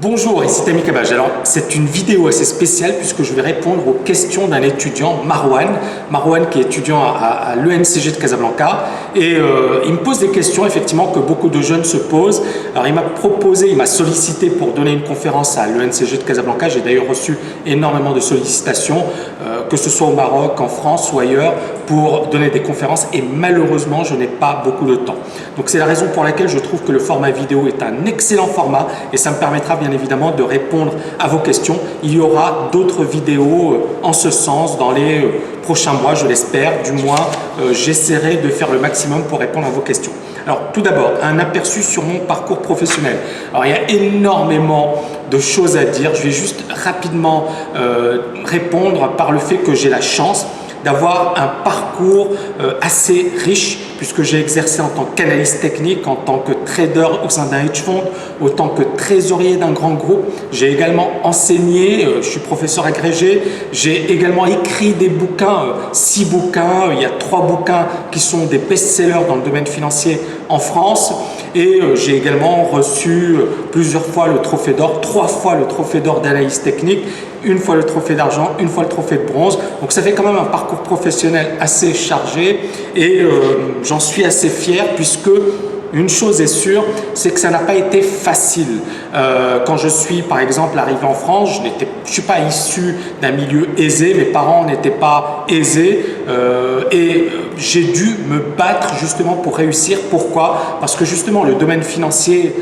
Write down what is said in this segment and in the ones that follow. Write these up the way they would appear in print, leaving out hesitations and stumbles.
Bonjour, ici Tammy Kabaj. Alors, c'est une vidéo assez spéciale puisque je vais répondre aux questions d'un étudiant, Marwan qui est étudiant à l'ENCG de Casablanca. Et il me pose des questions effectivement que beaucoup de jeunes se posent. Alors, il m'a sollicité pour donner une conférence à l'ENCG de Casablanca. J'ai d'ailleurs reçu énormément de sollicitations, que ce soit au Maroc, en France ou ailleurs, pour donner des conférences. Et malheureusement, je n'ai pas beaucoup de temps. Donc, c'est la raison pour laquelle je trouve que le format vidéo est un excellent format et ça me permettra bien évidemment de répondre à vos questions. Il y aura d'autres vidéos en ce sens dans les prochains mois, je l'espère. Du moins, j'essaierai de faire le maximum pour répondre à vos questions. Alors, tout d'abord, un aperçu sur mon parcours professionnel. Alors, il y a énormément de choses à dire. Je vais juste rapidement répondre par le fait que j'ai la chance d'avoir un parcours assez riche puisque j'ai exercé en tant qu'analyste technique, en tant que trader au sein d'un hedge fund, en tant que trésorier d'un grand groupe. J'ai également enseigné, je suis professeur agrégé, j'ai également écrit des bouquins, 6 bouquins, il y a 3 bouquins qui sont des best-sellers dans le domaine financier en France et j'ai également reçu plusieurs fois le trophée d'or, 3 fois le trophée d'or d'analyste technique, une fois le trophée d'argent, une fois le trophée de bronze. Donc ça fait quand même un parcours professionnel assez chargé et j'en suis assez fier puisque une chose est sûre, c'est que ça n'a pas été facile. Quand je suis par exemple arrivé en France, je ne suis pas issu d'un milieu aisé, mes parents n'étaient pas aisés et j'ai dû me battre justement pour réussir. Pourquoi? Parce que justement le domaine financier,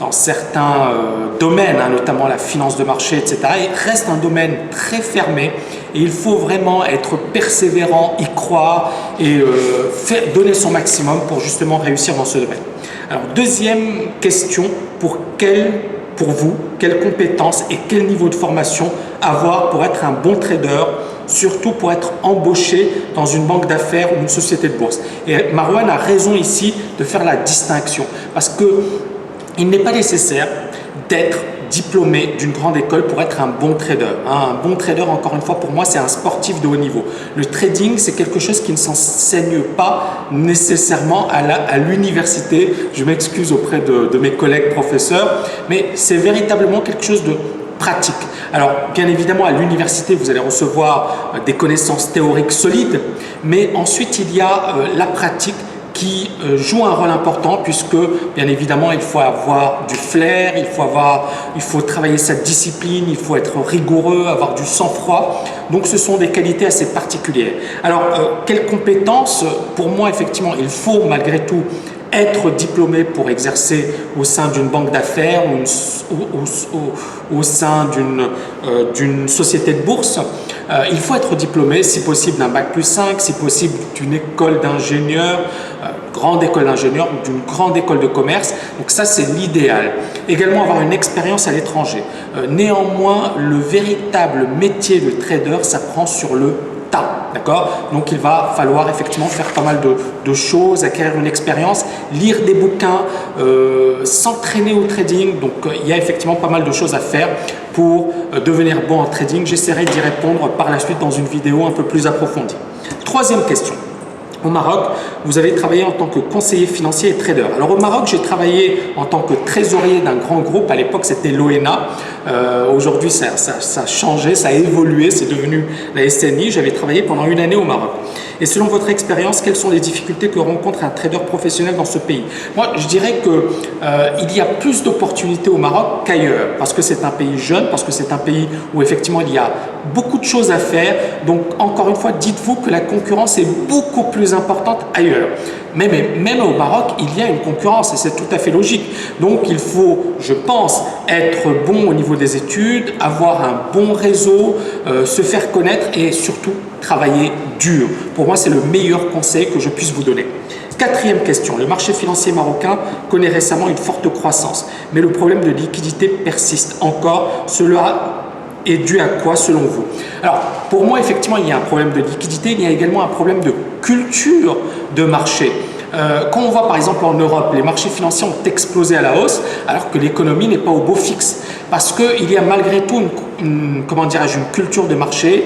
dans certains domaines, notamment la finance de marché, etc., il reste un domaine très fermé et il faut vraiment être persévérant, y croire et donner son maximum pour justement réussir dans ce domaine. Alors, deuxième question, pour vous, quelles compétences et quel niveau de formation avoir pour être un bon trader, surtout pour être embauché dans une banque d'affaires ou une société de bourse? Et Marwan a raison ici de faire la distinction parce que il n'est pas nécessaire d'être diplômé d'une grande école pour être un bon trader. Un bon trader, encore une fois, pour moi, c'est un sportif de haut niveau. Le trading, c'est quelque chose qui ne s'enseigne pas nécessairement à l'université. Je m'excuse auprès de mes collègues professeurs, mais c'est véritablement quelque chose de pratique. Alors, bien évidemment, à l'université, vous allez recevoir des connaissances théoriques solides, mais ensuite, il y a la pratique qui joue un rôle important puisque bien évidemment il faut avoir du flair, il faut travailler sa discipline, il faut être rigoureux, avoir du sang-froid. Donc ce sont des qualités assez particulières. Alors quelles compétences? Pour moi effectivement il faut malgré tout être diplômé pour exercer au sein d'une banque d'affaires ou au sein d'une société de bourse. Il faut être diplômé, si possible, d'un bac+5, si possible d'une école d'ingénieur, grande école d'ingénieur ou d'une grande école de commerce. Donc ça, c'est l'idéal. Également, avoir une expérience à l'étranger. Néanmoins, le véritable métier de trader s'apprend sur le tas, d'accord? Donc il va falloir effectivement faire pas mal de choses, acquérir une expérience, lire des bouquins, s'entraîner au trading. Donc il y a effectivement pas mal de choses à faire pour devenir bon en trading. J'essaierai d'y répondre par la suite dans une vidéo un peu plus approfondie. Troisième question. Au Maroc, vous avez travaillé en tant que conseiller financier et trader. Alors au Maroc, j'ai travaillé en tant que trésorier d'un grand groupe. À l'époque, c'était l'ONA. Aujourd'hui, ça a changé, ça a évolué, c'est devenu la SNI. J'avais travaillé pendant une année au Maroc. Et selon votre expérience, quelles sont les difficultés que rencontre un trader professionnel dans ce pays? Moi, je dirais qu'il y a plus d'opportunités au Maroc qu'ailleurs, parce que c'est un pays jeune, parce que c'est un pays où effectivement il y a beaucoup de choses à faire. Donc, encore une fois, dites-vous que la concurrence est beaucoup plus importante ailleurs. Mais même au Maroc, il y a une concurrence et c'est tout à fait logique. Donc, il faut, je pense, être bon au niveau des études, avoir un bon réseau, se faire connaître et surtout travailler dur. Pour moi, c'est le meilleur conseil que je puisse vous donner. Quatrième question, le marché financier marocain connaît récemment une forte croissance, mais le problème de liquidité persiste encore. Cela est dû à quoi selon vous? Alors, pour moi, effectivement, il y a un problème de liquidité, il y a également un problème de culture de marché. Quand on voit par exemple en Europe, les marchés financiers ont explosé à la hausse alors que l'économie n'est pas au beau fixe. Parce qu'il y a malgré tout une culture de marché.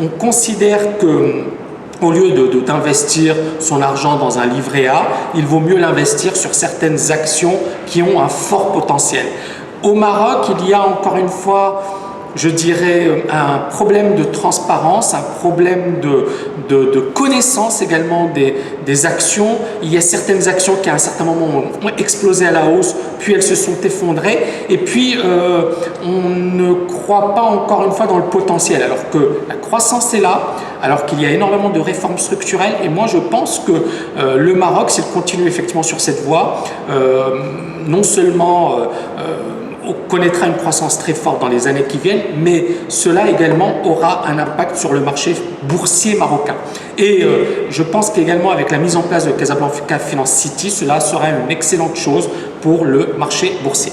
On considère que au lieu d'investir son argent dans un livret A, il vaut mieux l'investir sur certaines actions qui ont un fort potentiel. Au Maroc, il y a encore une fois, je dirais, un problème de transparence, un problème de connaissance également des actions. Il y a certaines actions qui à un certain moment ont explosé à la hausse, puis elles se sont effondrées. Et puis, on ne croit pas encore une fois dans le potentiel, alors que la croissance est là, alors qu'il y a énormément de réformes structurelles. Et moi, je pense que le Maroc, s'il continue effectivement sur cette voie, non seulement connaîtra une croissance très forte dans les années qui viennent, mais cela également aura un impact sur le marché boursier marocain. Et je pense qu'également avec la mise en place de Casablanca Finance City, cela sera une excellente chose pour le marché boursier.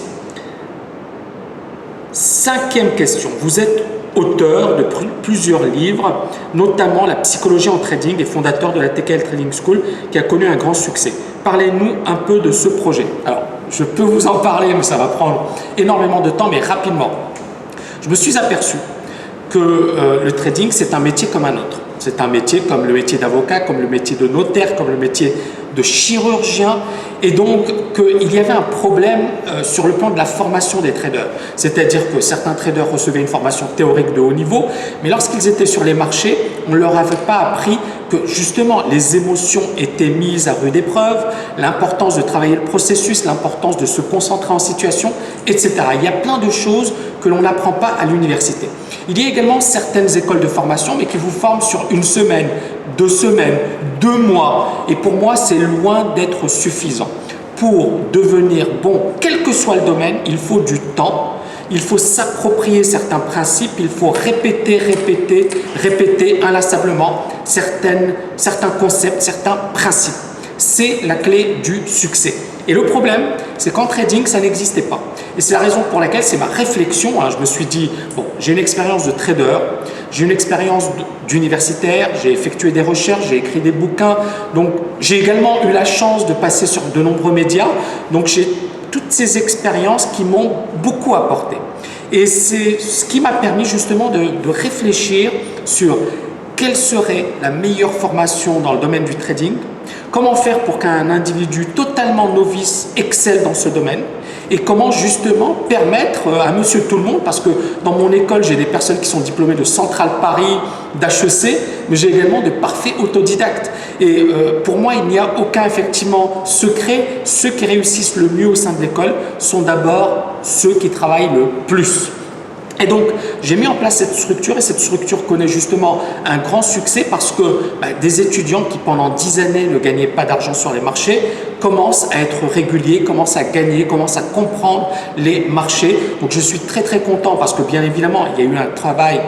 Cinquième question, vous êtes auteur de plusieurs livres, notamment La psychologie en trading et fondateur de la TKL Trading School qui a connu un grand succès. Parlez-nous un peu de ce projet. Alors, je peux vous en parler, mais ça va prendre énormément de temps, mais rapidement. Je me suis aperçu que le trading, c'est un métier comme un autre. C'est un métier comme le métier d'avocat, comme le métier de notaire, comme le métier de chirurgien. Et donc, qu'il y avait un problème sur le plan de la formation des traders. C'est-à-dire que certains traders recevaient une formation théorique de haut niveau, mais lorsqu'ils étaient sur les marchés, on ne leur avait pas appris que justement les émotions étaient mises à rude épreuve, l'importance de travailler le processus, l'importance de se concentrer en situation, etc. Il y a plein de choses que l'on n'apprend pas à l'université. Il y a également certaines écoles de formation, mais qui vous forment sur une semaine, 2 semaines, 2 mois. Et pour moi, c'est loin d'être suffisant. Pour devenir bon, quel que soit le domaine, il faut du temps. Il faut s'approprier certains principes, il faut répéter inlassablement certains concepts, certains principes. C'est la clé du succès. Et le problème, c'est qu'en trading, ça n'existait pas. Et c'est la raison pour laquelle c'est ma réflexion. Je me suis dit, bon, j'ai une expérience de trader, j'ai une expérience d'universitaire, j'ai effectué des recherches, j'ai écrit des bouquins. Donc, j'ai également eu la chance de passer sur de nombreux médias. Donc, j'ai toutes ces expériences qui m'ont beaucoup apporté. Et c'est ce qui m'a permis justement de réfléchir sur quelle serait la meilleure formation dans le domaine du trading, comment faire pour qu'un individu totalement novice excelle dans ce domaine et comment justement permettre à monsieur tout le monde, parce que dans mon école j'ai des personnes qui sont diplômées de Centrale Paris, d'HEC, mais j'ai également de parfaits autodidactes. Et pour moi il n'y a aucun effectivement secret. Ceux qui réussissent le mieux au sein de l'école sont d'abord ceux qui travaillent le plus. Et donc, j'ai mis en place cette structure et cette structure connaît justement un grand succès parce que des étudiants qui pendant 10 années ne gagnaient pas d'argent sur les marchés commencent à être réguliers, commencent à gagner, commencent à comprendre les marchés. Donc, je suis très très content parce que bien évidemment, il y a eu un travail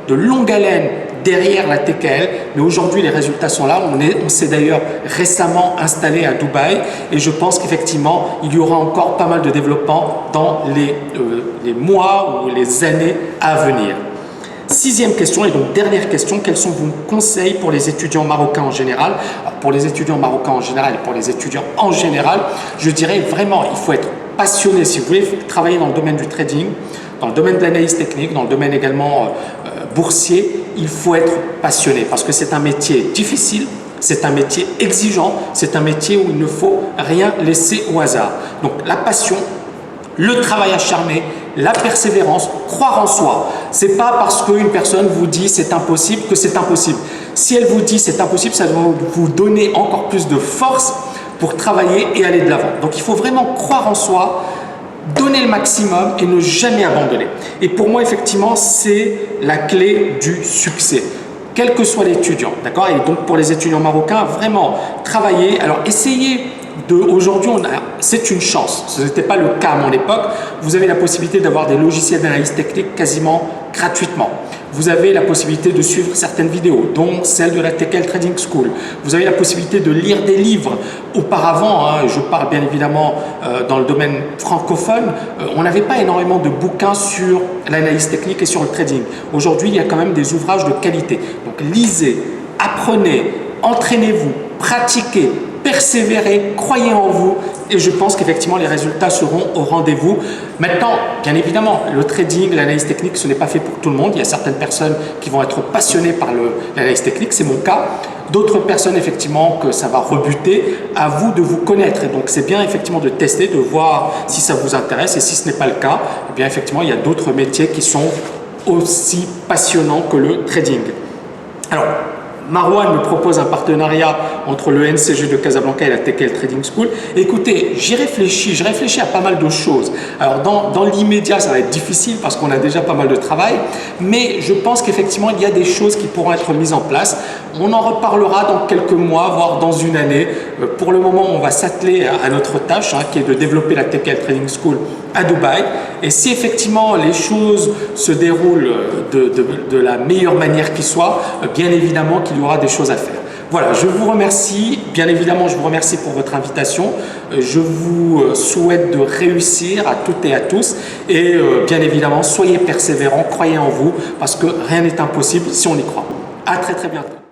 de longue haleine derrière la TKL, mais aujourd'hui les résultats sont là. On s'est d'ailleurs récemment installé à Dubaï et je pense qu'effectivement il y aura encore pas mal de développement dans les mois ou les années à venir. Sixième question et donc dernière question, quels sont vos conseils pour les étudiants marocains en général? Alors, pour les étudiants marocains en général et pour les étudiants en général, je dirais vraiment il faut être passionné si vous voulez travailler dans le domaine du trading, dans le domaine de l'analyse technique, dans le domaine également boursier, il faut être passionné parce que c'est un métier difficile, c'est un métier exigeant, c'est un métier où il ne faut rien laisser au hasard. Donc la passion, le travail acharné, la persévérance, croire en soi. C'est pas parce qu'une personne vous dit c'est impossible que c'est impossible. Si elle vous dit c'est impossible, ça doit vous donner encore plus de force pour travailler et aller de l'avant. Donc il faut vraiment croire en soi, donner le maximum et ne jamais abandonner. Et pour moi, effectivement, c'est la clé du succès, quel que soit l'étudiant. D'accord? Et donc, pour les étudiants marocains, vraiment travailler. Alors, essayez aujourd'hui, c'est une chance. Ce n'était pas le cas à mon époque. Vous avez la possibilité d'avoir des logiciels d'analyse technique quasiment gratuitement. Vous avez la possibilité de suivre certaines vidéos, dont celle de la TKL Trading School. Vous avez la possibilité de lire des livres. Auparavant, je parle bien évidemment dans le domaine francophone, on n'avait pas énormément de bouquins sur l'analyse technique et sur le trading. Aujourd'hui, il y a quand même des ouvrages de qualité. Donc lisez, apprenez, entraînez-vous, pratiquez, persévérez, croyez en vous et je pense qu'effectivement les résultats seront au rendez-vous. Maintenant, bien évidemment, le trading, l'analyse technique, ce n'est pas fait pour tout le monde. Il y a certaines personnes qui vont être passionnées par l'analyse technique, c'est mon cas. d'autres personnes effectivement que ça va rebuter. À vous de vous connaître. Et donc c'est bien effectivement de tester, de voir si ça vous intéresse. Et si ce n'est pas le cas, eh bien effectivement il y a d'autres métiers qui sont aussi passionnants que le trading. Alors, Marouane me propose un partenariat entre le NCG de Casablanca et la TKL Trading School. Écoutez, je réfléchis à pas mal de choses. Alors dans l'immédiat, ça va être difficile parce qu'on a déjà pas mal de travail, mais je pense qu'effectivement, il y a des choses qui pourront être mises en place. On en reparlera dans quelques mois, voire dans une année. Pour le moment, on va s'atteler à notre tâche, qui est de développer la TKL Trading School à Dubaï. Et si effectivement les choses se déroulent de la meilleure manière qui soit, bien évidemment qu'il y aura des choses à faire. Voilà, je vous remercie. Bien évidemment, je vous remercie pour votre invitation. Je vous souhaite de réussir à toutes et à tous. Et bien évidemment, soyez persévérants, croyez en vous, parce que rien n'est impossible si on y croit. À très très bientôt.